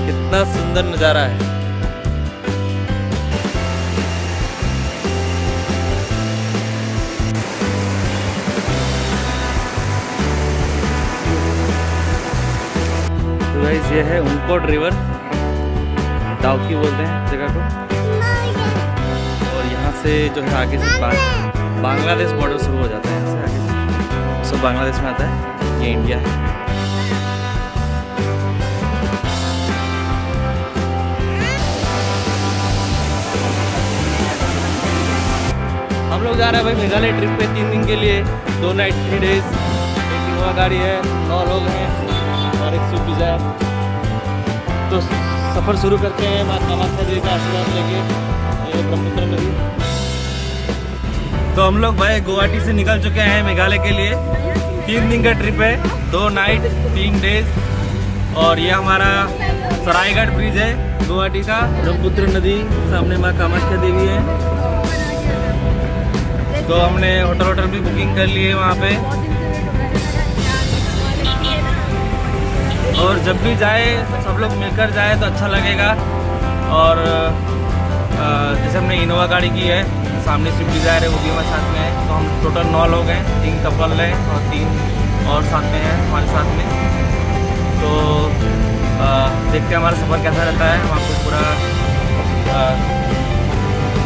कितना सुंदर नज़ारा है। तो गाइस ये है उनकोट रिवर, डाउकी बोलते हैं जगह को। और यहाँ से जो है आगे से बांग्लादेश बॉर्डर शुरू हो जाता है। यहाँ से आगे से सब बांग्लादेश में आता है, ये इंडिया है। हम लोग जा रहे हैं भाई मेघालय ट्रिप पे 3 दिन के लिए, 2 नाइट 3 डेज। एक इनोवा गाड़ी है, 9 लोग हैं और एक स्विफ्ट डिजायर। तो सफ़र शुरू करते हैं माँ कामाख्या देवी का आशीर्वाद लेके, ये ब्रह्मपुत्र नदी। तो हम लोग भाई गुवाहाटी से निकल चुके हैं मेघालय के लिए। 3 दिन का ट्रिप है, 2 नाइट 3 डेज। और ये हमारा सरायगढ़ ब्रिज है गुवाहाटी का, ब्रह्मपुत्र नदी, सामने माँ कामाख्या देवी है। तो हमने होटल भी बुकिंग कर लिए वहाँ पे। और जब भी जाए सब लोग मिलकर जाए तो अच्छा लगेगा। और जैसे हमने इनोवा गाड़ी की है, सामने स्विफ्ट डिजायर है, वो भी हमारे साथ में है। तो हम टोटल 9 लोग हैं, 3 कपल हैं और 3 और साथ में हैं हमारे साथ में। तो देखते हैं हमारा सफ़र कैसा रहता है। हम आपको पूरा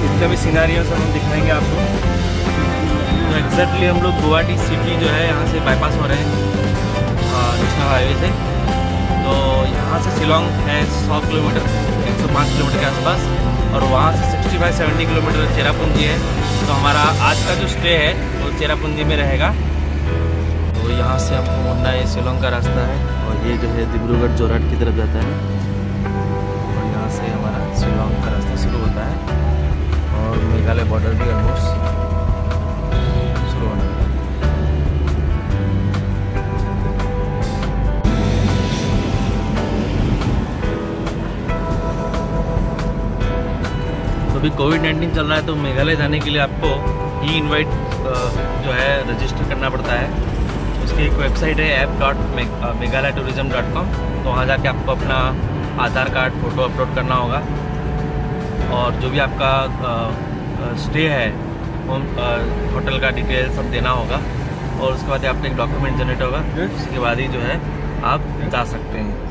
जितने भी सीनारियों सब हम दिखाएंगे आपको। तो एग्जैक्टली हम लोग गुवाहाटी सिटी जो है यहाँ से बाईपास हो रहे हैं नेशनल हाईवे से। तो यहाँ से शिलोंग है 100 किलोमीटर, 105 किलोमीटर के आसपास। और वहाँ से 65-70 किलोमीटर चेरापूंजी है। तो हमारा आज का जो स्टे है वो चेरापूंजी में रहेगा। तो यहाँ से आपको मुंडा ये शिलोंग का रास्ता है, और ये जो है डिब्रूगढ़ जोरहाट की तरफ जाता है। और यहाँ से हमारा शिलोंग का रास्ता शुरू होता है, और मेघालय बॉर्डर भी ऑलमोस्ट शुरू होना है। तो अभी कोविड-19 चल रहा है, तो मेघालय जाने के लिए आपको ई इनवाइट जो है रजिस्टर करना पड़ता है। उसकी एक वेबसाइट है app.meghalaytourism.com। तो वहाँ जाके आपको अपना आधार कार्ड, फ़ोटो अपलोड करना होगा। और जो भी आपका स्टे है, होटल का डिटेल सब देना होगा। और उसके बाद आपका एक डॉक्यूमेंट जनरेट होगा, उसके बाद ही जो है आप जा सकते हैं।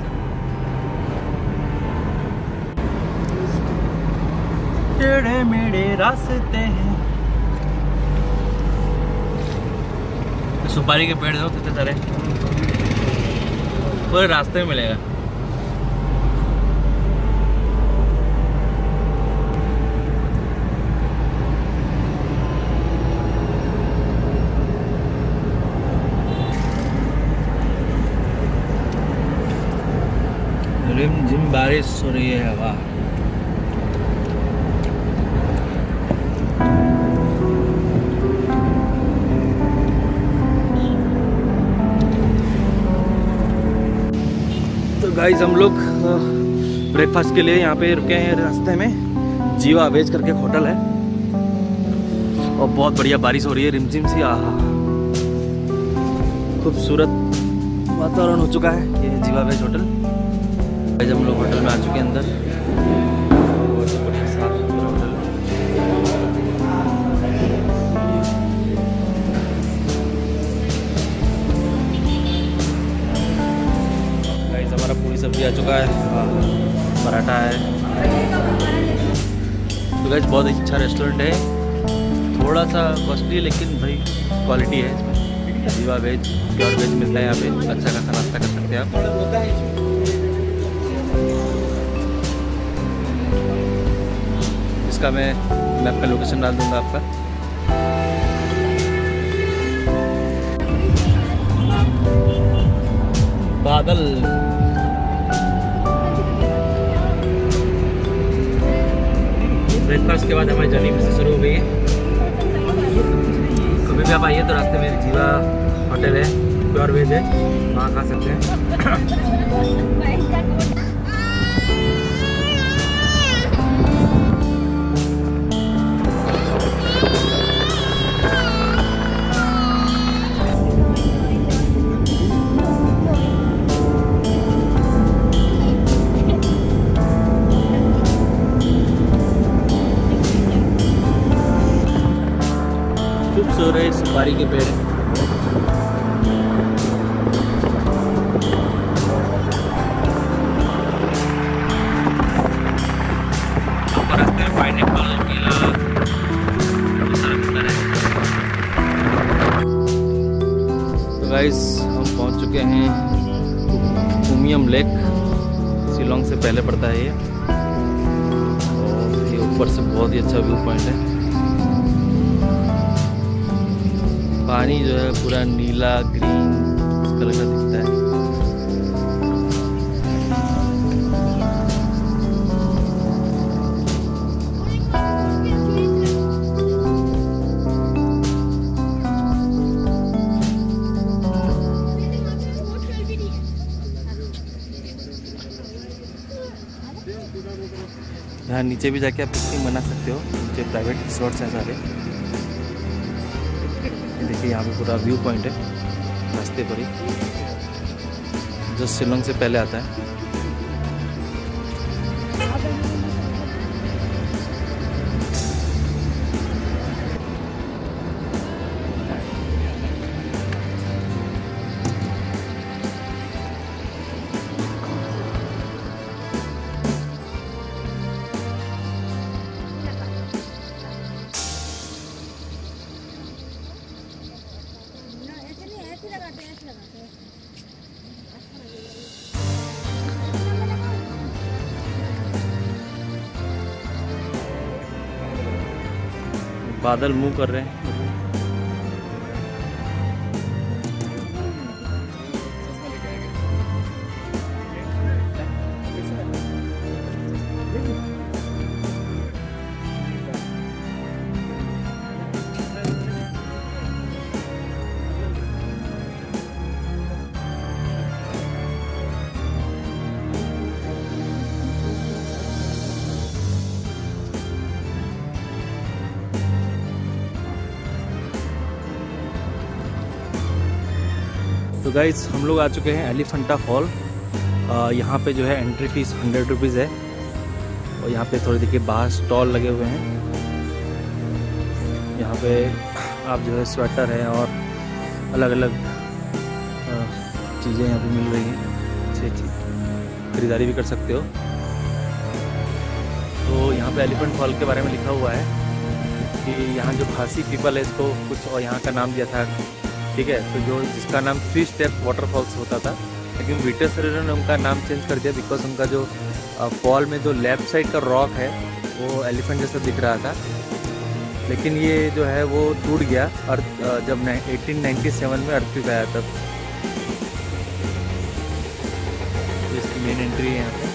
टेढ़े मेढ़े रास्ते हैं, सुपारी के पेड़ दो कितने सारे, पूरे रास्ते में मिलेगा। रिमझिम बारिश हो रही है हवा। तो गाइस हम लोग ब्रेकफास्ट के लिए यहाँ पे रुके हैं रास्ते में। जीवा वेज करके होटल है, और बहुत बढ़िया बारिश हो रही है, रिमझिम सी। आहा, खूबसूरत वातावरण हो चुका है। ये जीवा वेज होटल। गाइस हम लोग होटल में आ चुके हैं अंदर। बहुत ही बढ़िया साफ सुथरा होटल। गाइस हमारा पूरी सब्जी आ चुका है, पराठा है। तो गाइस बहुत अच्छा रेस्टोरेंट है, थोड़ा सा कॉस्टली है लेकिन भाई क्वालिटी है इसमें। जीवा वेज, प्योर वेज मिलता है यहाँ पे। अच्छा खासा नाश्ता कर सकते हैं आप। जिसका मैं मैप में लोकेशन डाल दूंगा आपका। बादल ब्रेकफास्ट के बाद हमारी जर्नी फिर से शुरू हो गई है। कभी भी आप आइए तो रास्ते में जीवा होटल है, प्योर वेज है, वहाँ खा सकते हैं। खूबसूरत सुपारी के पेड़ हैं। रास्ते में पाइनएप्पल, केला सारा मिलता है। तो गाइस हम पहुंच चुके हैं उमियम लेक। शिलोंग से पहले पड़ता है ये, और ये ऊपर से बहुत ही अच्छा व्यू पॉइंट है। पानी जो है पूरा नीला ग्रीन कलर का दिखता है। यहाँ नीचे भी जाके आप पिकनिक बना सकते हो, नीचे प्राइवेट रिसोर्ट्स हैं सारे। देखिए यहाँ पे पूरा व्यू पॉइंट है रास्ते पर ही, जो शिलोंग से पहले आता है। बादल मुंह कर रहे हैं। तो गाइस हम लोग आ चुके हैं एलिफेंटा फॉल। यहाँ पे जो है एंट्री फीस 100 रुपीज़ है, और यहाँ पे थोड़ी देखिए बाहर स्टॉल लगे हुए हैं। यहाँ पे आप जो है स्वेटर है और अलग अलग चीज़ें यहाँ पे मिल रही हैं, अच्छी खरीदारी भी कर सकते हो। तो यहाँ पे एलिफेंट फॉल के बारे में लिखा हुआ है कि यहाँ जो खासी पीपल है इसको कुछ और यहाँ का नाम दिया था, ठीक है। तो जो जिसका नाम 3 स्टेप वाटरफॉल्स होता था, लेकिन विटेसर ने उनका नाम चेंज कर दिया बिकॉज उनका जो फॉल में जो लेफ्ट साइड का रॉक है वो एलिफेंट जैसा दिख रहा था, लेकिन ये जो है वो टूट गया अर्थ जब 1897 में अर्थक्वेक आया तब। इसकी मेन एंट्री है यहाँ पे।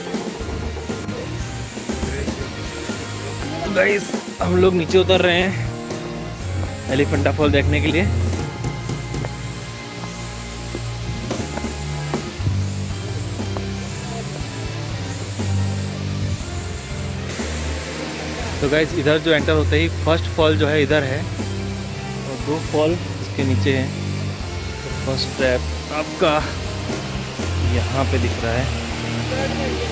तो गाइस हम लोग नीचे उतर रहे हैं एलिफेंटा फॉल देखने के लिए। तो गाइस इधर जो एंटर होते ही फर्स्ट फॉल जो है इधर है, और 2 फॉल इसके नीचे हैं। तो फर्स्ट ट्रैप आपका यहाँ पे दिख रहा है,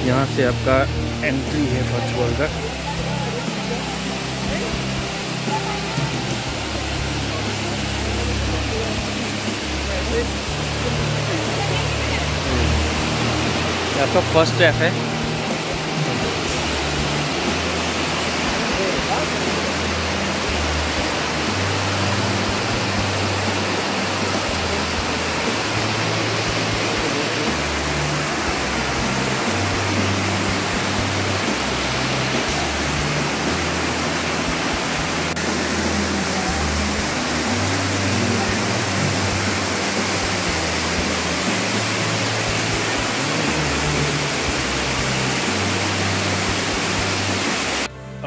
यहाँ से आपका एंट्री है फर्स्ट फॉल का। आपका फर्स्ट ट्रैप है।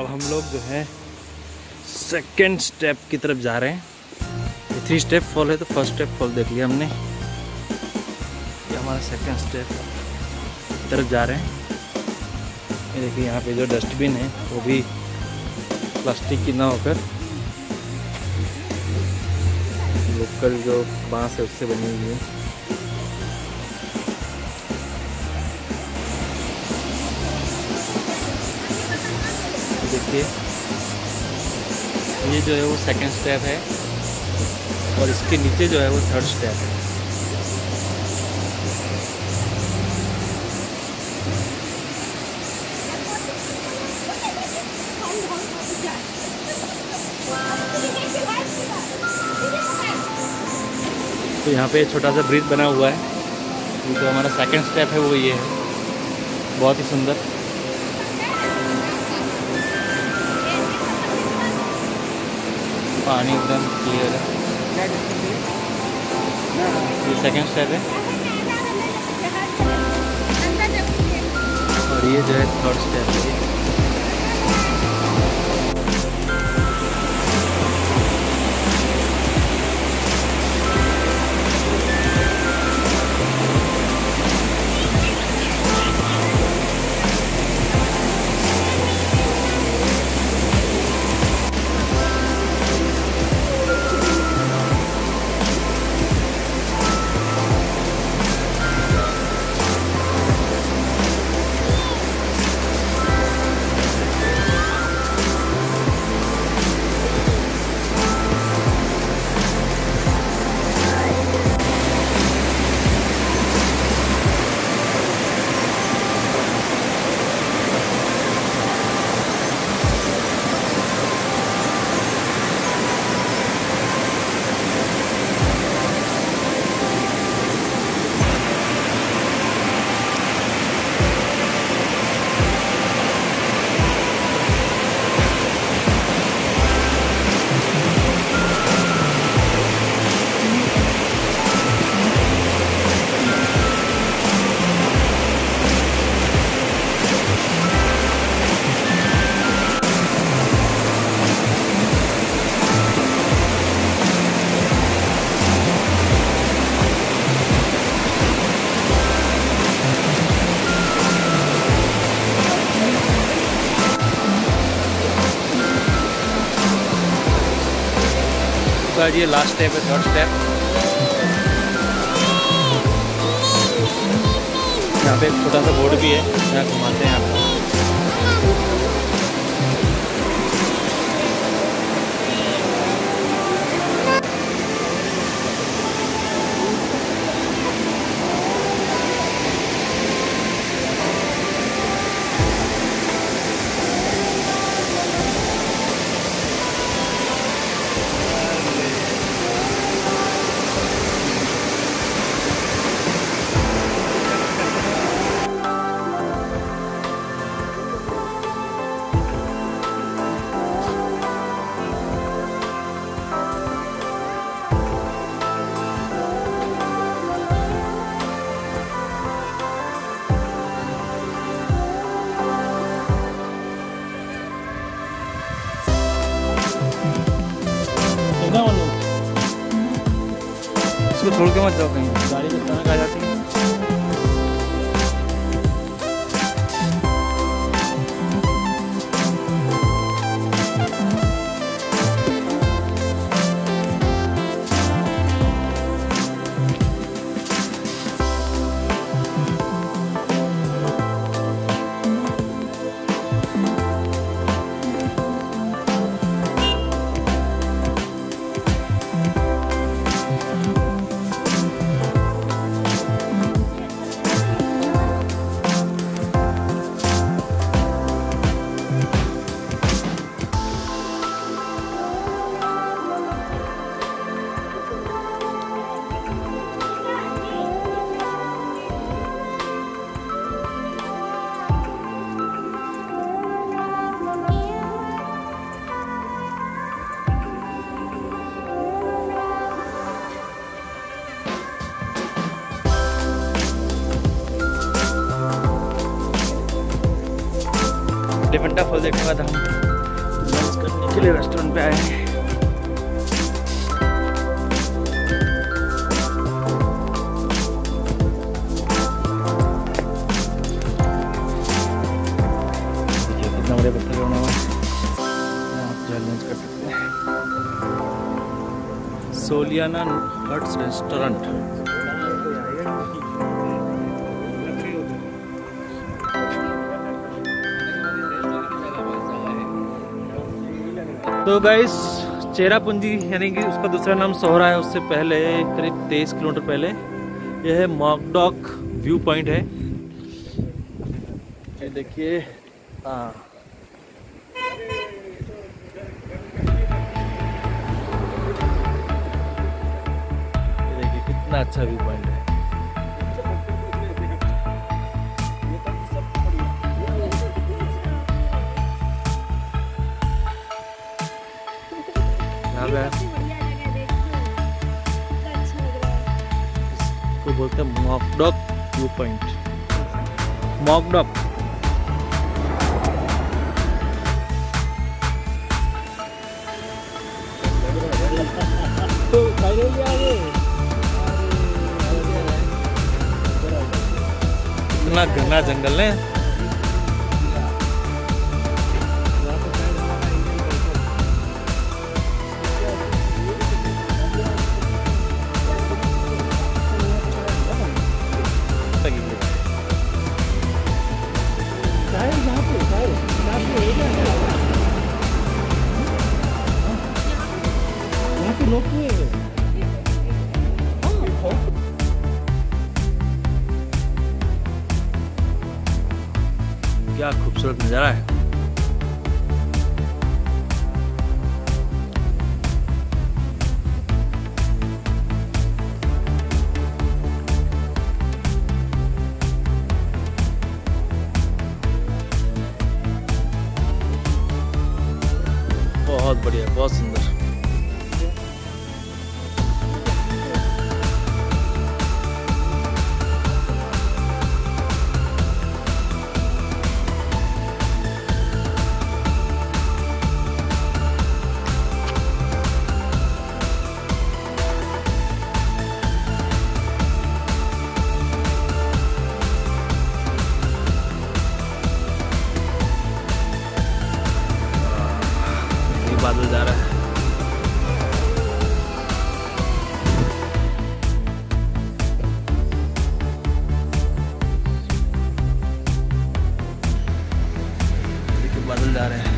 अब हम लोग जो है सेकंड स्टेप की तरफ जा रहे हैं। 3 स्टेप फॉल है तो फर्स्ट स्टेप फॉल देख लिया हमने, ये हमारा सेकंड स्टेप की तरफ जा रहे हैं। ये देखिए यहाँ पे जो डस्टबिन है वो भी प्लास्टिक की ना होकर लोकल जो बांस है उससे बनी हुई है। देखिए ये जो है वो सेकंड स्टेप है और इसके नीचे जो है वो थर्ड स्टेप है। तो यहाँ पे छोटा सा ब्रिज बना हुआ है, ये जो हमारा सेकंड स्टेप है वो ये है, बहुत ही सुंदर। पानी एकदम क्लियर है। ये सेकंड स्टेप है और ये जो है थर्ड स्टेप है। ये लास्ट स्टेप है, थर्ड स्टेप। यहाँ पे एक छोटा सा बोर्ड भी है, यहाँ घुमाते हैं आपको। इसको छोड़ के मत जाओ कहीं, गाड़ी में अचानक आ जाती है। एलिफेंटा फॉल देखने का था। ब्रेकफास्ट करने के लिए रेस्टोरेंट पे आए हैं। कितना बड़े पत्थर बना हुआ है, आप लंच कर सकते हैं। सोलियाना हट्स रेस्टोरेंट। तो गाइस चेरापूंजी यानी कि उसका दूसरा नाम सोहरा है, उससे पहले करीब 23 किलोमीटर पहले यह है मॉकडॉक व्यू पॉइंट है। ये देखिए, हाँ ये देखिए कितना अच्छा व्यू पॉइंट है। इसको बोलते हैं मॉकडॉक व्यू पॉइंट। मॉकडॉक इतना घना जंगल है। क्या खूबसूरत नजारा है। बहुत बढ़िया, बहुत सुंदर। बादल जा रहा है। देखिए बादल जा रहे हैं।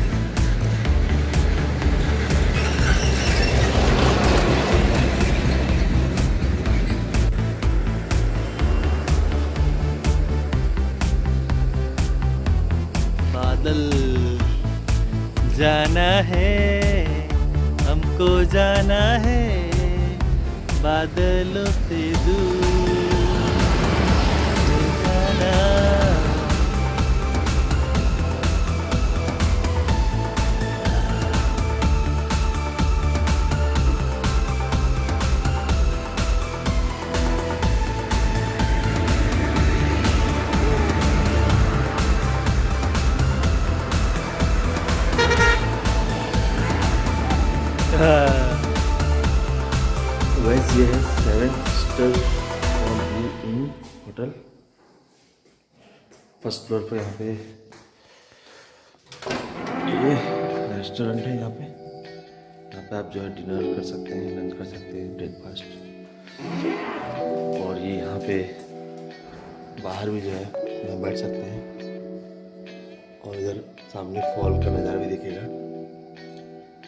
बादल जाना है, हमको जाना है बादलों से दूर जाना। गाइस ये है 7 star in hotel. First floor पे यहाँ पे ये रेस्टोरेंट है। यहाँ पे आप जो है डिनर कर सकते हैं, लंच कर सकते हैं, ब्रेकफास्ट। और ये यहाँ पे बाहर भी जो है यहाँ बैठ सकते हैं। और इधर सामने फॉल का नज़ारा भी दिखेगा।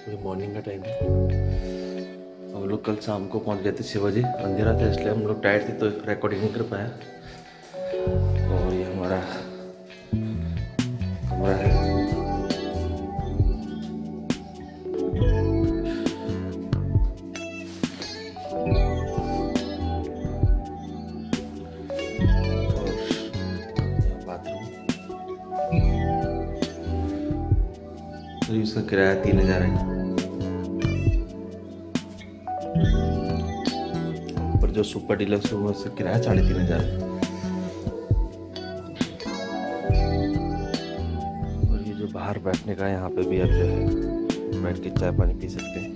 ये मॉर्निंग का टाइम है। हम लोग कल शाम को पहुंच गए थे 6 बजे। अंधेरा था इसलिए हम लोग टायर्ड थे तो रिकॉर्डिंग नहीं कर पाया। और ये हमारा कमरा है। और बाथरूम। तो इसका किराया 3000 है। जो सुपर डिलक्स रूम है उसका किराया 3500 है। और ये जो बाहर बैठने का यहाँ पे भी अब जो है बैठ के चाय पानी पी सकते हैं।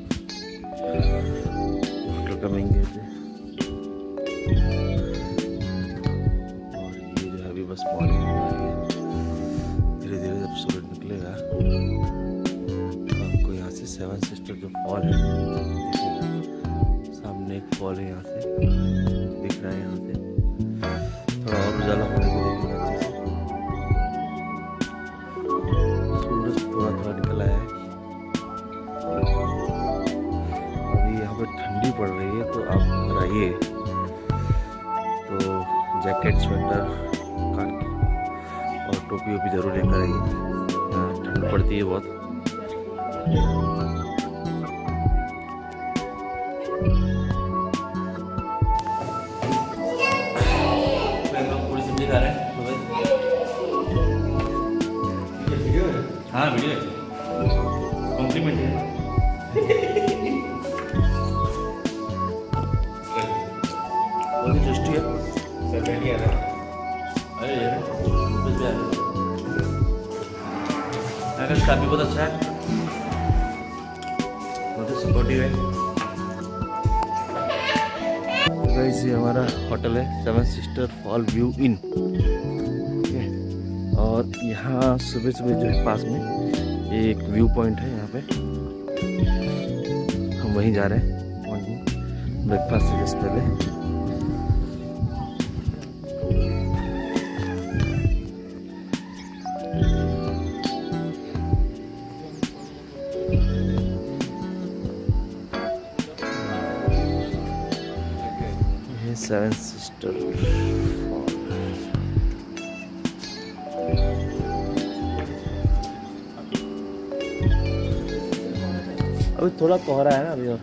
होटल का मेन गेट है और ये जो है अभी बस मॉर्निंग हो रही है। धीरे धीरे जब सूरज निकलेगा तो आपको यहाँ से सेवन सिस्टर जो फॉल है दिखेगा। सामने एक फॉल है, यहाँ से दिख रहा है। यहाँ से थोड़ा और उजाला होने को देखिएगा अच्छे से। सूरज थोड़ा थोड़ा निकल आया है। अभी यहाँ पे ठंडी पड़ रही है, तो आप अगर आइए तो जैकेट स्वेटर काट के और टोपी वोपी जरूर लेकर आइए। यहाँ ठंड पड़ती है बहुत। पूरी सब्जी खा रहे हैं। हाँ वीडियो है, कॉम्प्लीमेंट है। बहुत ही टेस्टी है सर। रेडी है अरे काफ़ी बहुत अच्छा है, बहुत ही सपोर्टिव है। गाइस ये हमारा होटल है सेवन सिस्टर फॉल व्यू इन। और यहाँ सुबह सुबह जो है पास में एक व्यू पॉइंट है, यहाँ पे हम वहीं जा रहे हैं मॉर्निंग ब्रेकफास्ट से जस्ट पहले। ये सेवन सिस्टर अभी थोड़ा कोहरा है ना अभी, और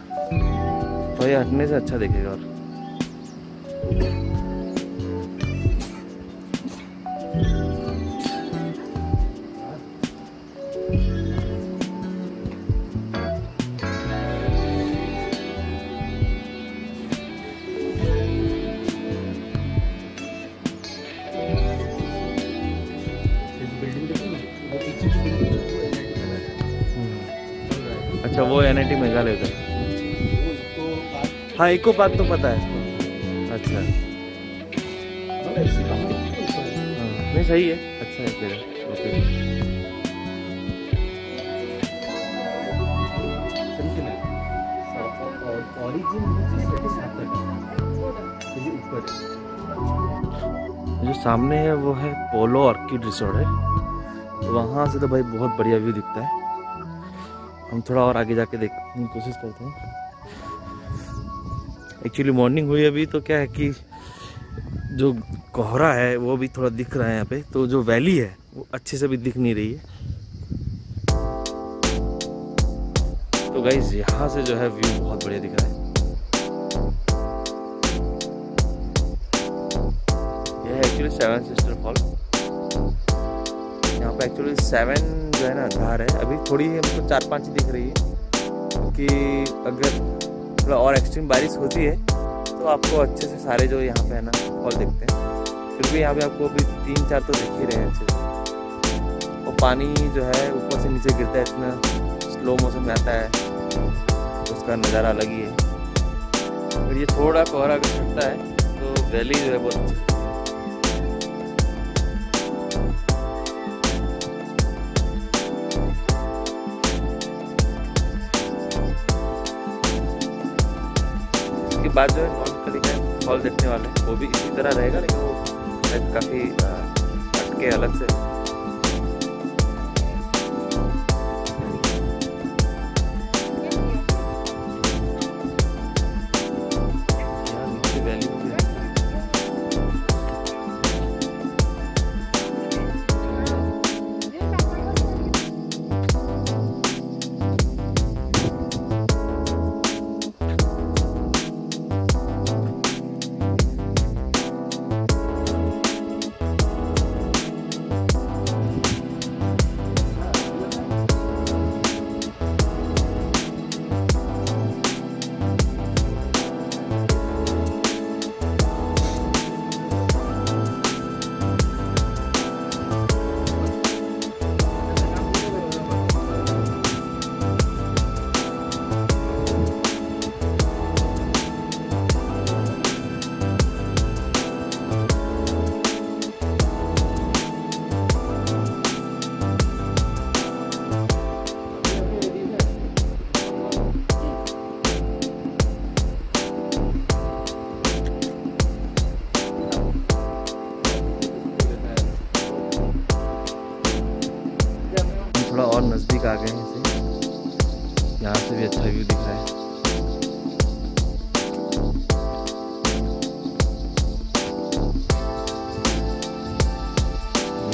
तो ये हटने से अच्छा दिखेगा। और अच्छा वो NIT मेघालय का। हाँ इको पार्क तो पता है इसको। अच्छा हाँ नहीं सही है, अच्छा है फिर। ओके जो सामने है वो है पोलो ऑर्किड रिसोर्ट है। तो वहाँ से तो भाई बहुत बढ़िया व्यू दिखता है। हम थोड़ा और आगे जाके देखने की कोशिश करते हैं। एक्चुअली मॉर्निंग हुई अभी, तो क्या है कि जो कोहरा है वो भी थोड़ा दिख रहा है यहाँ पे, तो जो वैली है वो अच्छे से भी दिख नहीं रही है। तो गाइस यहाँ से जो है व्यू बहुत बढ़िया दिख रहा है। यह है एक्चुअली सेवन सिस्टर फॉल। यहाँ पे एक्चुअली 7 जो है ना धार है। अभी थोड़ी हमको 4-5 ही दिख रही है, क्योंकि अगर थोड़ा और एक्सट्रीम बारिश होती है तो आपको अच्छे से सारे जो यहाँ पे है ना फॉल दिखते हैं। फिर भी यहाँ पे आपको अभी 3-4 तो दिख ही रहे हैं अच्छे से। और पानी जो है ऊपर से नीचे गिरता है, इतना स्लो मोशन में आता है, उसका नज़ारा अलग ही है। अगर ये थोड़ा कोहरा अगर छटता है तो वैली जो है बहुत अच्छी। इसके बाद जो है नॉर्थ का फॉल देखने वाले हैं, वो भी इसी तरह रहेगा, लेकिन वो काफ़ी हटके अलग से। हैं इसे, यहाँ से भी अच्छा व्यू दिख रहा है।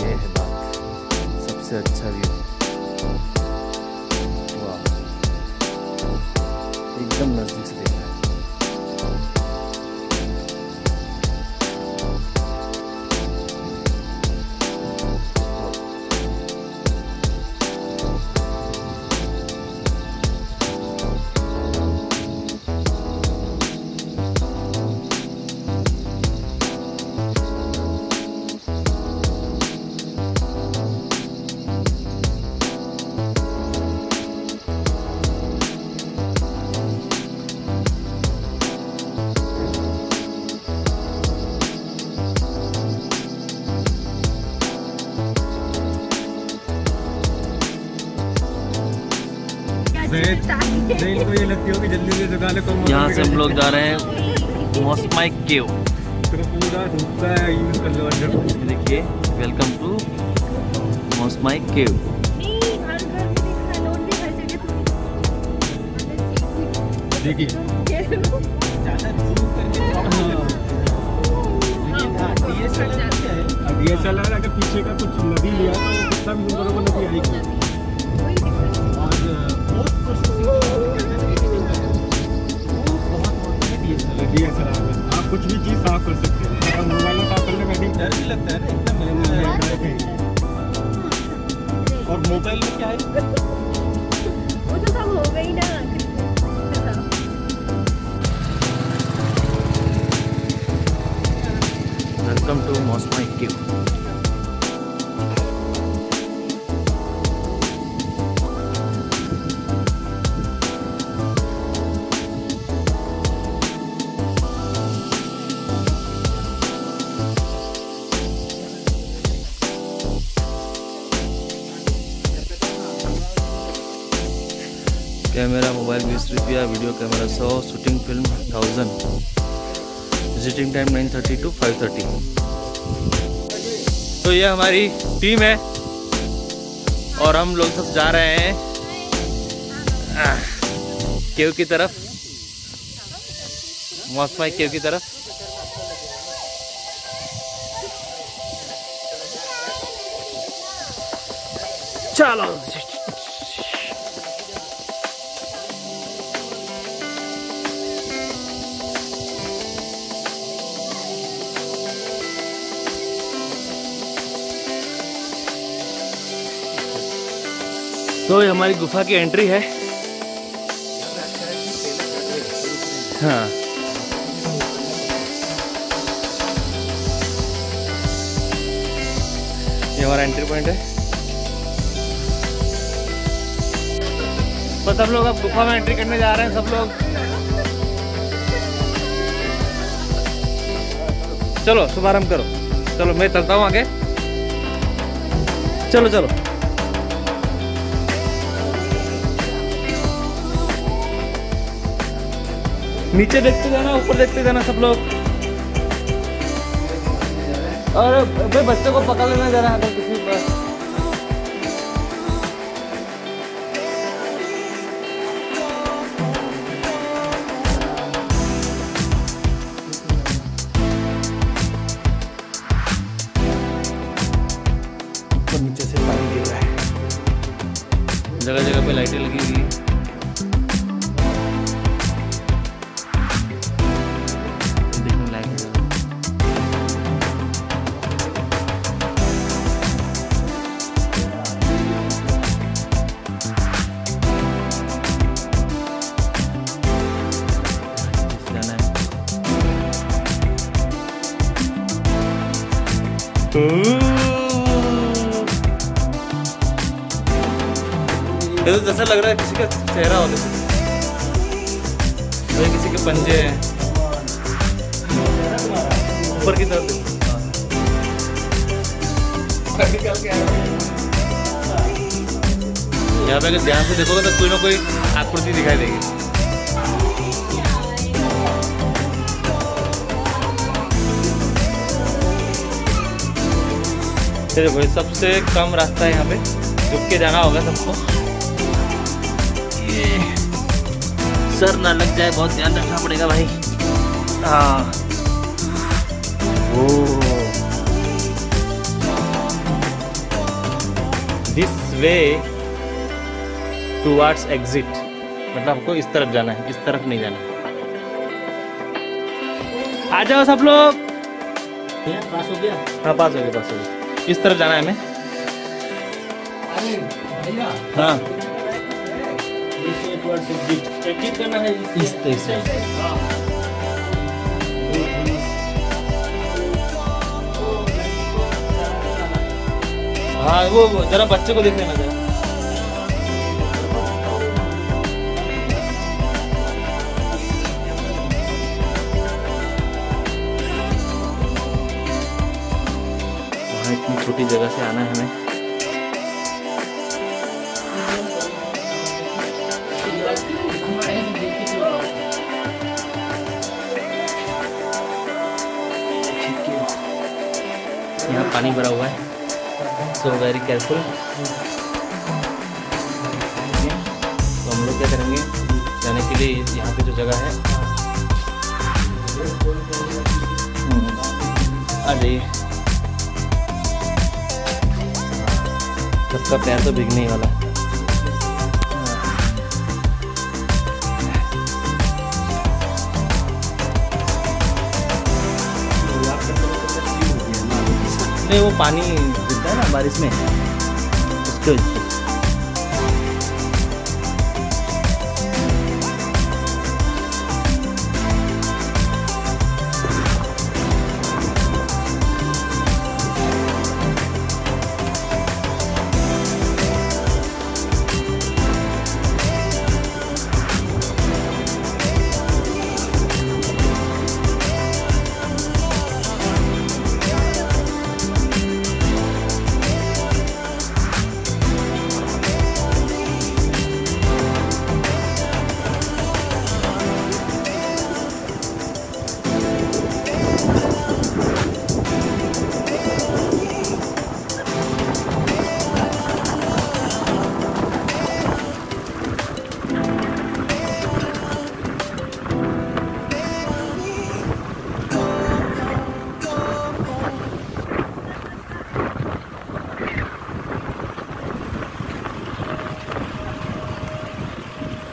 ये है बात, सबसे अच्छा व्यू, वाह, एकदम नजदीक से दिख रहा है। को ये लगती हो कि जल्दी से दुकान को यहाँ से हम लोग जा रहे हैं मॉस्माई केव। पूरा धूपता है, यूज कर लो अंदर। देखिए, वेलकम टू मॉस्माई केव। देखिए DSLR अगर पीछे का कुछ नदी लिया तो कितना भी नंबरों को नदी आएगी। DSLR में आप कुछ भी चीज़ साफ कर सकते हैं। और मोबाइल में साफ करने में भी डर भी लगता है ना, और मोबाइल में क्या है, वो तो सब हो गई ना। Welcome to Mawsmai cave. Camera mobile 20 रुपया, video camera 100, shooting film 1000, visiting time 9:30 to 5:30। तो ये हमारी टीम है और हम लोग सब जा रहे हैं केव की तरफ, मॉस्माई केव की तरफ। चलो तो ये हमारी गुफा की एंट्री है। हाँ, ये हमारा एंट्री पॉइंट है। तो सब लोग अब गुफा में एंट्री करने जा रहे हैं, सब लोग। चलो शुभारंभ करो। चलो मैं चलता हूँ आगे। चलो चलो। नीचे देखते जाना, ऊपर देखते जाना सब लोग। और भाई बच्चे को पकड़ लेना जरा अगर किसी पर। ऊपर नीचे से पानी गिर रहा है, जगह जगह पे लाइटें लगी हुई है। ये तो जैसा लग रहा है किसी का चेहरा हो, जैसे किसी के पंजे हैं ऊपर की तरफ। यहाँ पे अगर ध्यान से देखोगे तो कोई ना कोई आकृति दिखाई देगी। देखो सबसे कम रास्ता है यहाँ पे, झुक के जाना होगा सबको। सर ना लग जाए, बहुत ध्यान रखना पड़ेगा भाई। हाँ दिस वे टुवर्ड्स एग्जिट, मतलब हमको इस तरफ जाना है, इस तरफ नहीं जाना है। आ जाओ सब लोग। पास हो गया। हाँ पास हो गया, पास हो गया। इस तरफ जाना है हमें। हाँ एग्जिट करना है इस तरह से। हाँ वो जरा बच्चे को देखने में जरा। वहाँ इतनी छोटी जगह से आना है हमें। यहाँ पानी भरा हुआ है, सो वेरी केयरफुल। तो हम लोग क्या करेंगे, जाने के लिए यहाँ पे जो जगह है आ जाइए। सबका पैर तो भीगने ही वाला है। नहीं वो पानी गिरता है ना बारिश में, उसके वजह से।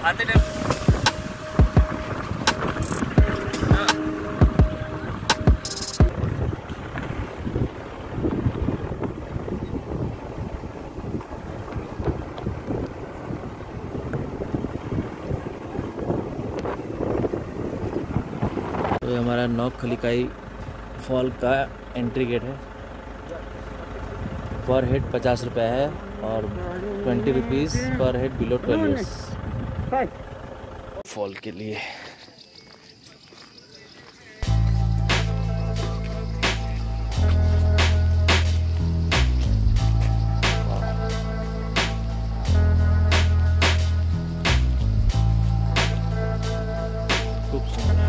आते टाइम तो ये हमारा नौक खलीकाई फॉल का एंट्री गेट है। पर हेड 50 रुपये है और 20 रुपीज़ पर हेड बिलो 12 इयर्स फॉल के लिए। खूब सुंदर।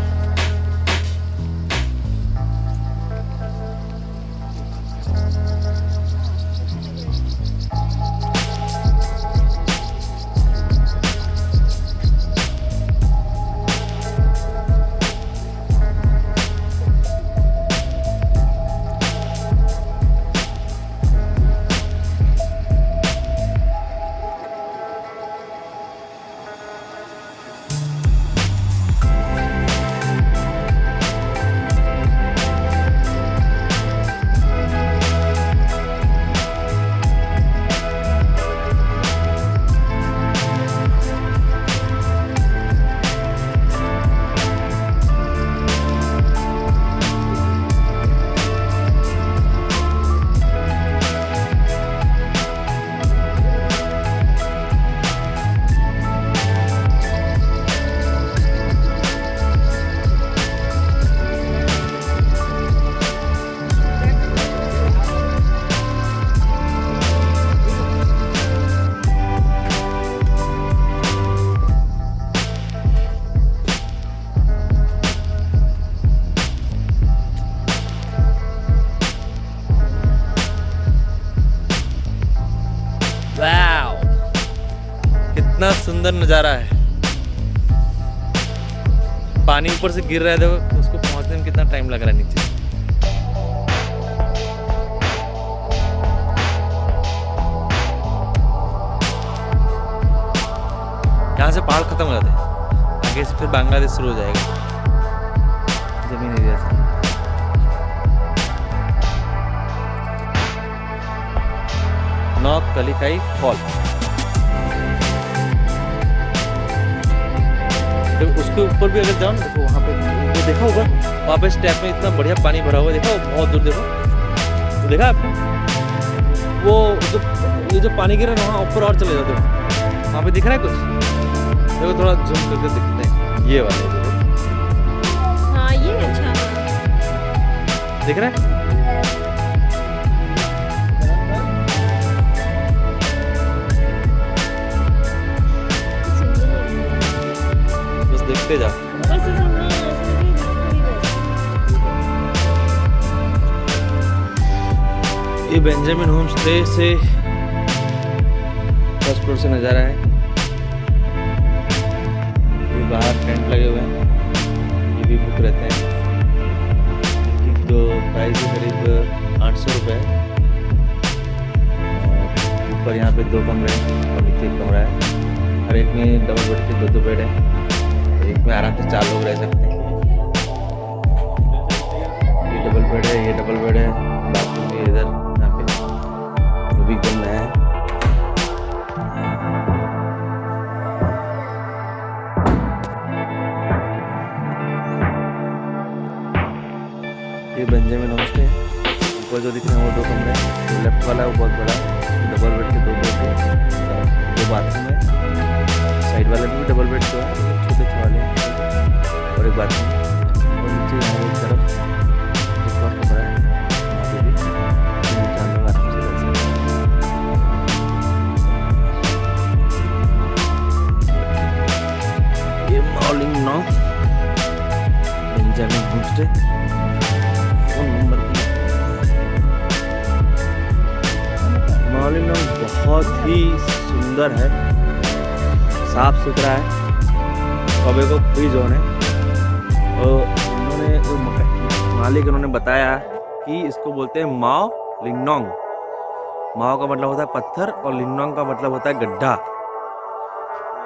कितना सुंदर नज़ारा है। पानी ऊपर से गिर रहा है, देखो उसको पहुंचने में कितना टाइम लग रहा है नीचे। यहाँ से पहाड़ खत्म हो जाते हैं, आगे से फिर बांग्लादेश शुरू हो जाएगा जमीन एरिया से। नॉक कलिकाई फॉल, तो उसके ऊपर भी अगर जाओ ना, देखो वहाँ पे वो देखा ऊपर, वहाँ पे स्टेप में इतना बढ़िया पानी भरा हुआ है, देखा बहुत दूर देखो, तो देखा आपने वो जो ये जो पानी गिरा ना, वहाँ ऊपर और चले जाते हो, वहाँ पे दिख रहा है कुछ, देखो थोड़ा जूम करके दिखते हैं, ये वाले हाँ ये अच्छा दिख रहा है। बस देखते जाओ। बस सामने ऐसे भी बस। ये बेंजामिन होम स्टे से फर्स्ट फ्लोर से नज़ारा है। ये बाहर टेंट लगे हुए हैं, ये भी बुक रहते हैं। जो प्राइस है करीब 800 रुपये है। ऊपर यहाँ पे 2 कमरे हैं और नीचे 1 कमरा है। हर एक में डबल बेड के 2 बेड हैं, एक में आराम से 4 लोग रह सकते हैं। ये डबल बेड है, ये डबल बेड है, बाथरूम भी इधर यहाँ पे, वो भी एकदम नया है। ये बेंजामिन होम स्टे है। ऊपर जो दिख रहे हैं वो 2 कमरे हैं, जो लेफ्ट वाला है वो बहुत बड़ा, डबल बेड के 2 बेड है, 2 बाथरूम है। साइड वाले में भी डबल बेड तो है, छोटे वाले और एक बाथरूम। और नीचे यहाँ एक तरफ एक और कमरा है, वहाँ पे भी 3-4 लोग आराम से रह सकते हैं। ये मॉलिंग नॉ Benjamin home stay. Phone number Mouling नॉ बहुत ही सुंदर है, साफ सुथरा है, कबे को फ्री जोन है। और उन्होंने मालिक उन्होंने बताया कि इसको बोलते हैं माओ लिंगनोंग। माओ का मतलब होता है पत्थर और लिंगनोंग का मतलब होता है गड्ढा,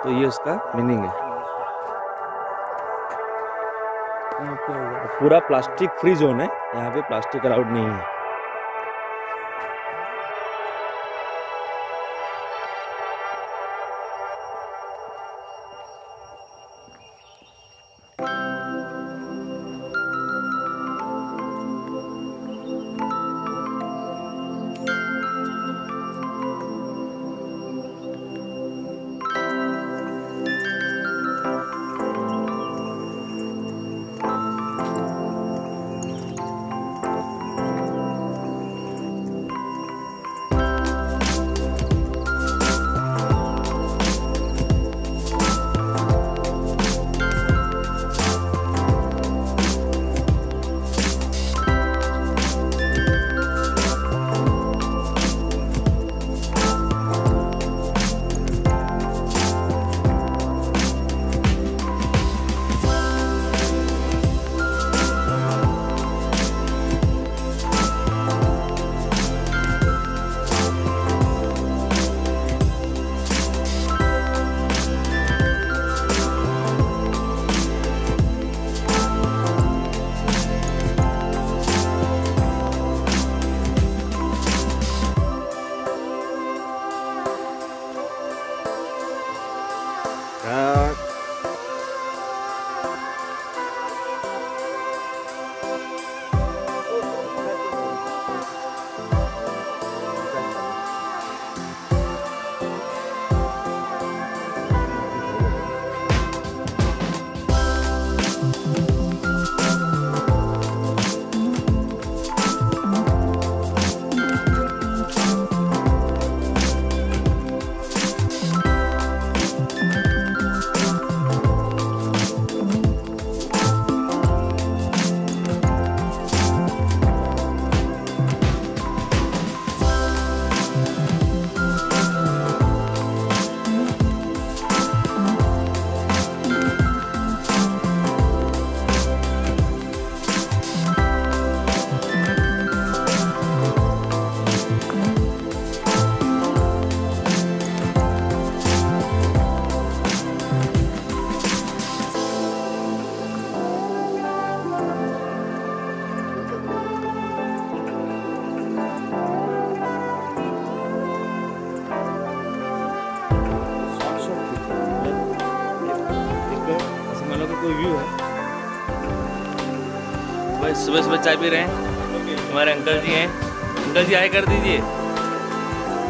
तो ये उसका मीनिंग है। पूरा प्लास्टिक फ्री जोन है, यहाँ पे प्लास्टिक अलाउड नहीं है। कोई व्यू है। भाई सुबह सुबह चाय पी रहे हैं, हमारे अंकल जी हैं। अंकल जी आए कर दीजिए।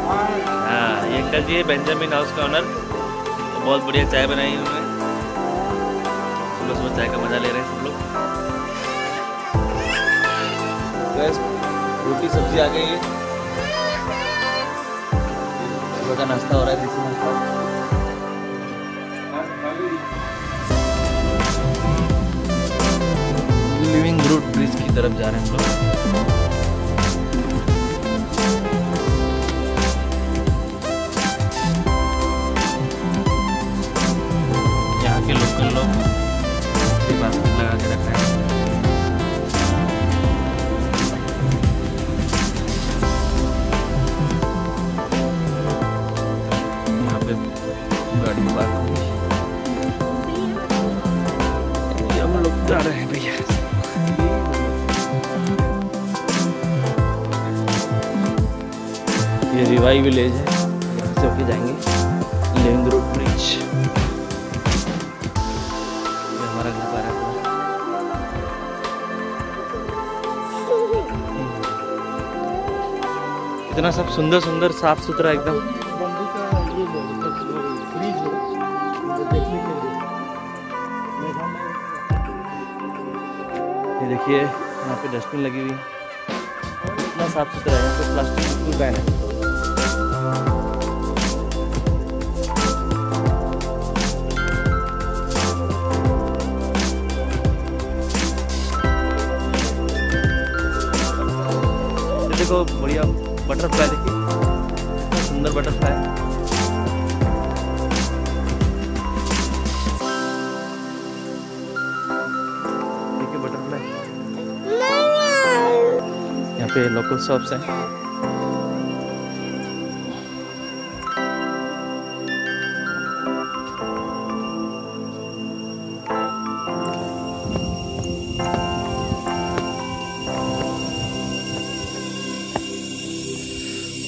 हाँ, ये अंकल जी है बेंजामिन हाउस का ऑनर। तो बहुत बढ़िया चाय बनाई उन्होंने। सुबह सुबह चाय का मजा ले रहे हैं सब लोग। रोटी सब्जी आ गई है, सुबह का नाश्ता हो रहा है, देसी नाश्ता। लिविंग रूट ब्रिज की तरफ जा रहे हैं हम लोग। यहाँ के लोकल लोग बास्केट लगा के रखा है। यहाँ पे गाड़ी पार्क हुई है। हम लोग जा रहे हैं भैया। ये रिवाई विलेज है, यहाँ से होके जाएंगे लिविंग रूट ब्रिज। ये हमारा घर पर है। इतना सब सुंदर सुंदर साफ सुथरा एकदम। बम्बू का ये ब्रिज है, वो देखने के लिए। ये देखिए यहाँ पे डस्टबिन लगी हुई है, इतना साफ सुथरा है। यहाँ पे प्लास्टिक बिल्कुल बैन है। ये देखो बढ़िया बटरफ्लाई, देखिए कितना सुंदर बटरफ्लाई है। देखिए बटरफ्लाई। यहाँ पे लोकल शॉप्स हैं।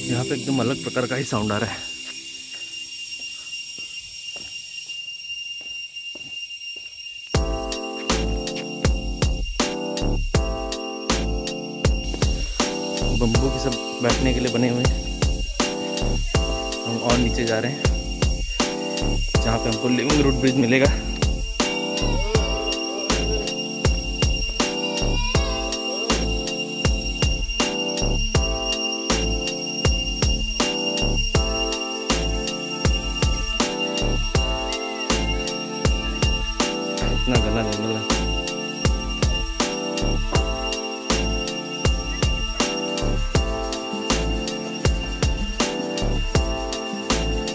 यहाँ पे एकदम अलग प्रकार का ही साउंड आ रहा है। बम्बू की सब बैठने के लिए बने हुए हैं। हम और नीचे जा रहे हैं जहाँ पे हमको लिविंग रूट ब्रिज मिलेगा। इतना घना जंगल है।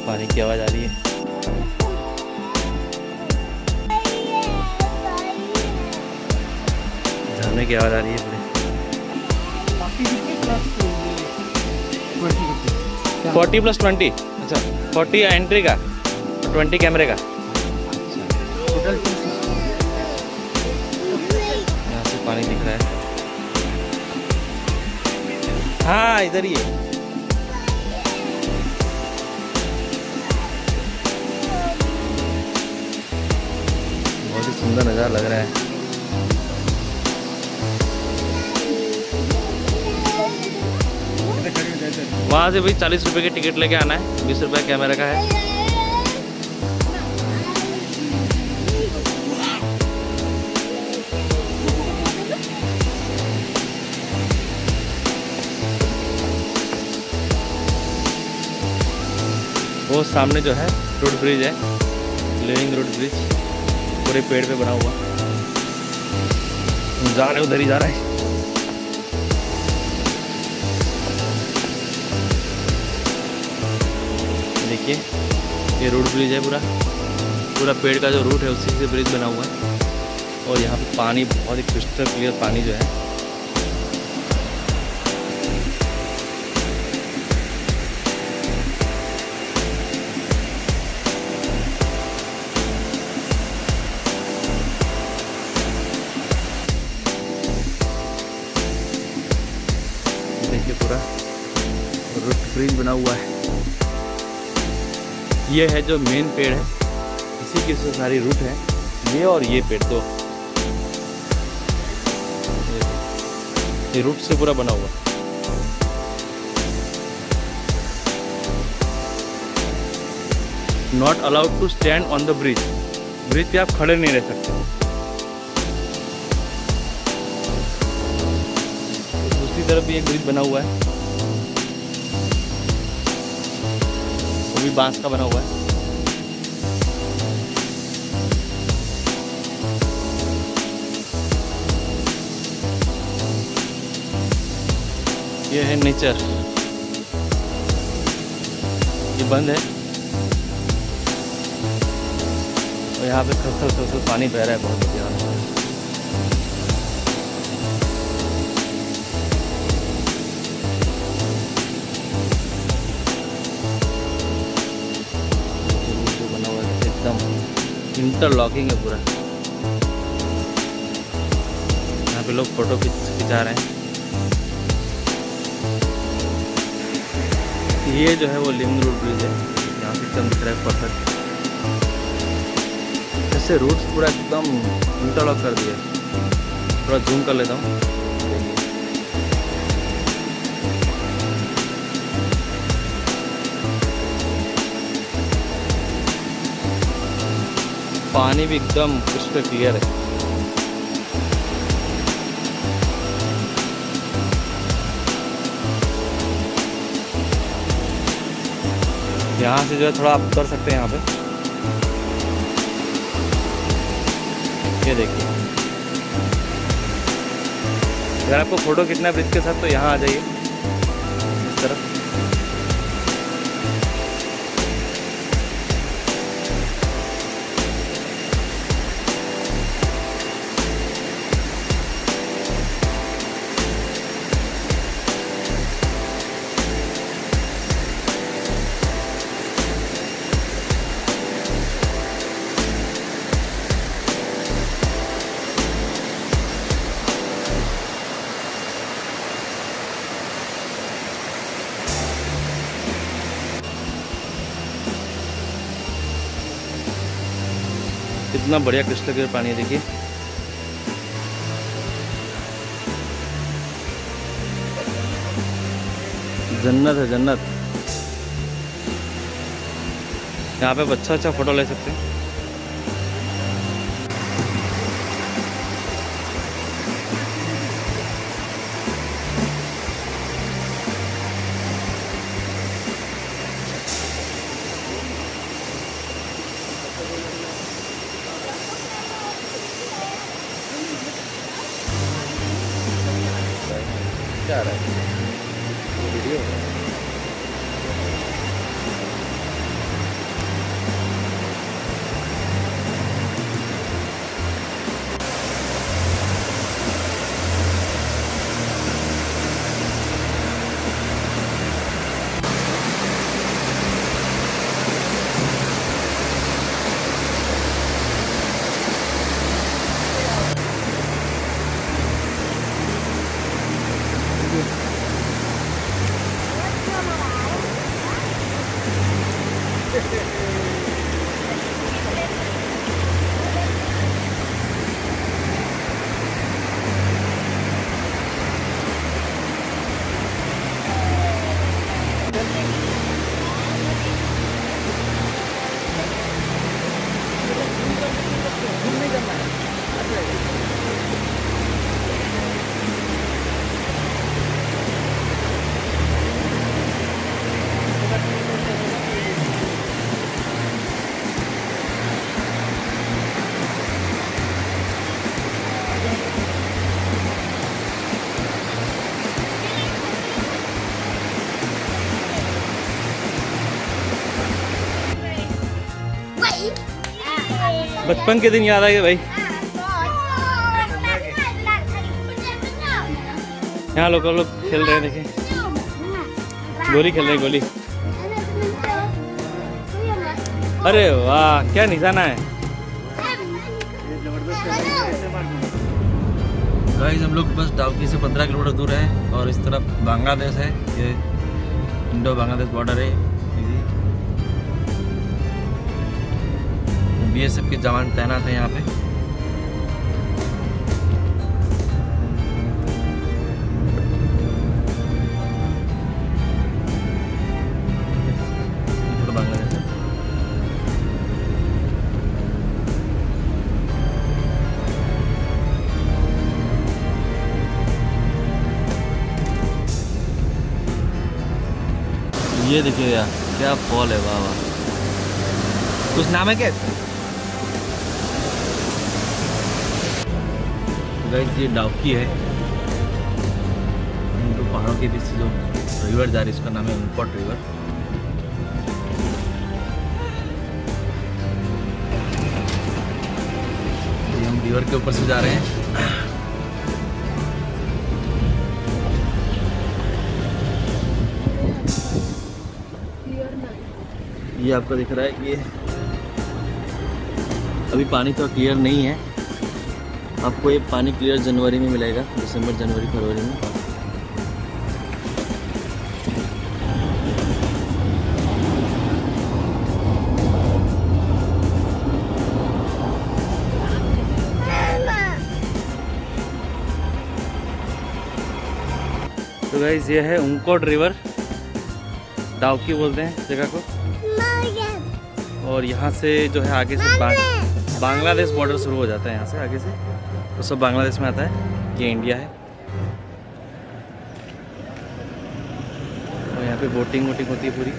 पानी की आवाज आ रही है। झरने की आवाज आ रही है पूरी। 40+20। अच्छा, 40 एंट्री का, 20 कैमरे का। यहाँ से पानी दिख रहा है। हाँ, इधर ही है। बहुत ही सुंदर नज़ारा लग रहा है। वहाँ से भाई 40 रुपए की टिकट लेके आना है, 20 रुपये कैमरा का है। वो सामने जो है रूट ब्रिज है, लिविंग रूट ब्रिज, पूरे पेड़ पे बना हुआ। हम जा रहे उधर ही जा रहे हैं। देखिए ये रूट ब्रिज है, पूरा पेड़ का जो रूट है उसी से ब्रिज बना हुआ है। और यहाँ पे पानी बहुत ही क्रिस्टल क्लियर पानी जो है। देखिए पूरा रूट ब्रिज बना हुआ है। ये है जो मेन पेड़ है, इसी की से सारी रूट है ये और ये पेड़ दो, ये रूट से पूरा बना हुआ। Not allowed to stand on the bridge, bridge पे आप खड़े नहीं रह सकते। दूसरी तरफ भी एक ब्रिज बना हुआ है, वो भी बांस का बना हुआ है। ये है नेचर, ये बंद है और यहाँ पे खल पानी बह रहा है बहुत बढ़िया। बना हुआ है एकदम इंटरलॉकिंग है पूरा। यहाँ पे लोग फोटो खिंचा रहे हैं। ये जो है वो लिंग रोड ब्रिज है, यहाँ से एकदम दिख रहा है परफेक्ट। ऐसे रूट्स पूरा एकदम इंटरलॉक कर दिया। थोड़ा जूम कर लेता हूँ। पानी भी एकदम क्रिस्टल क्लियर है। यहाँ से जो है थोड़ा आप उतर सकते हैं यहाँ पे। ये देखिए, अगर आपको फोटो खींचना है ब्रिज के साथ तो यहाँ आ जाइए इस तरफ। कितना बढ़िया क्रिस्टल क्लियर पानी है, देखिए। जन्नत है, जन्नत। यहाँ पे अच्छा फोटो ले सकते हैं। क्या रहा है वीडियो? बचपन के दिन याद आ गए भाई। यहाँ लोग खेल रहे हैं, देखिए गोली खेल रहे हैं, गोली। अरे वाह, क्या निशाना है। गाइस हम लोग बस डाउकी से 15 किलोमीटर दूर है और इस तरफ बांग्लादेश है। ये इंडो बांग्लादेश बॉर्डर है। बीएसएफ के जवान तैनात हैं यहाँ पे। ये देखिए यार क्या फॉल है, वाह वाह। कुछ नाम है क्या? गाइस ये डाउकी है, दो पहाड़ों के बीच से जो रिवर जा रही है इसका नाम है उनकोट रिवर। ये हम रिवर के ऊपर से जा रहे हैं। ये आपको दिख रहा है, ये अभी पानी तो क्लियर नहीं है। आपको ये पानी क्लियर जनवरी में मिलेगा, दिसंबर जनवरी फरवरी में। तो गाइस ये है उनकोट रिवर, डाउकी बोलते हैं जगह को। और यहाँ से जो है आगे से बांग्लादेश बॉर्डर शुरू हो जाता है। यहाँ से आगे से तो सब बांग्लादेश में आता है, ये इंडिया है। और यहाँ पे बोटिंग वोटिंग होती है पूरी।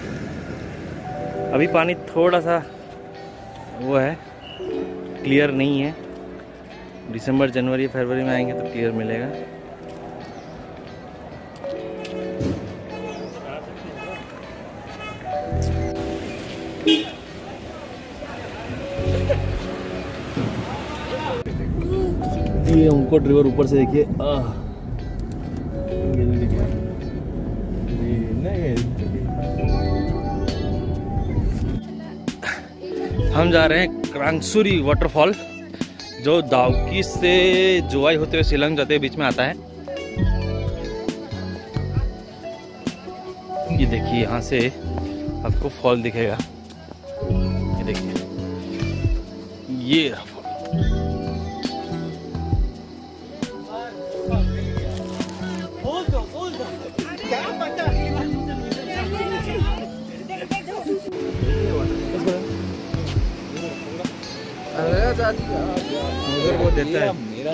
अभी पानी थोड़ा सा वो है, क्लियर नहीं है। दिसंबर जनवरी फरवरी में आएंगे तो क्लियर मिलेगा। ये उनकोट रिवर ऊपर से देखिए। हम जा रहे हैं क्रांगसुरी वाटरफॉल, जो दाउकी से जोवाई होते हुए शिलांग जाते हुए बीच में आता है। ये देखिए यहाँ से आपको फॉल दिखेगा, ये देखिए ये फॉल। वो देता है मेरा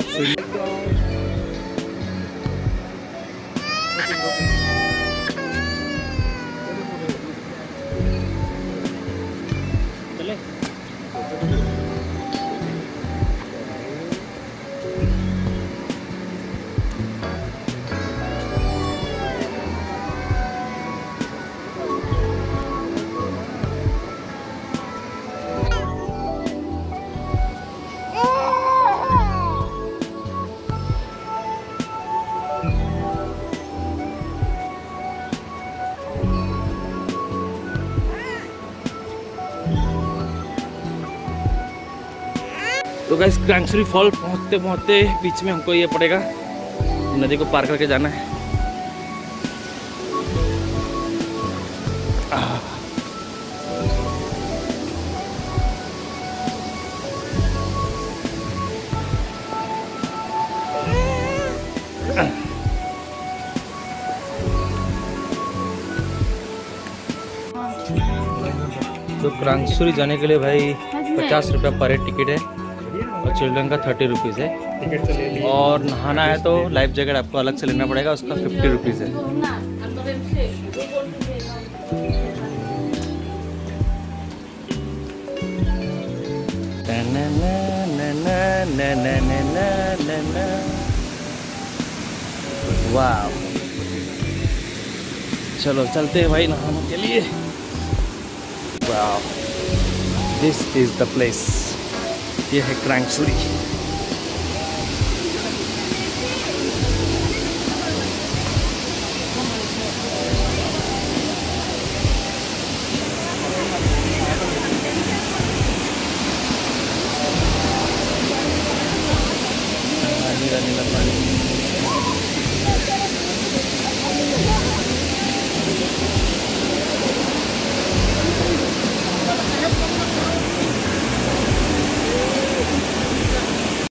तो गाइस क्रांगसुरी फॉल पहुँचते पहुँचते बीच में हमको ये पड़ेगा, नदी को पार करके जाना है। तो क्रांगसुरी जाने के लिए भाई 50 रुपया पर हेड टिकट है और चिल्ड्रन का 30 रुपीज़ है। और नहाना है तो लाइफ जैकेट आपको अलग से लेना पड़ेगा, उसका 50 रुपीज़ है। वाह, चलो चलते हैं भाई नहाने के लिए। वाह, दिस इज द प्लेस। ये है क्रांगसुरी। नीला नीला पानी।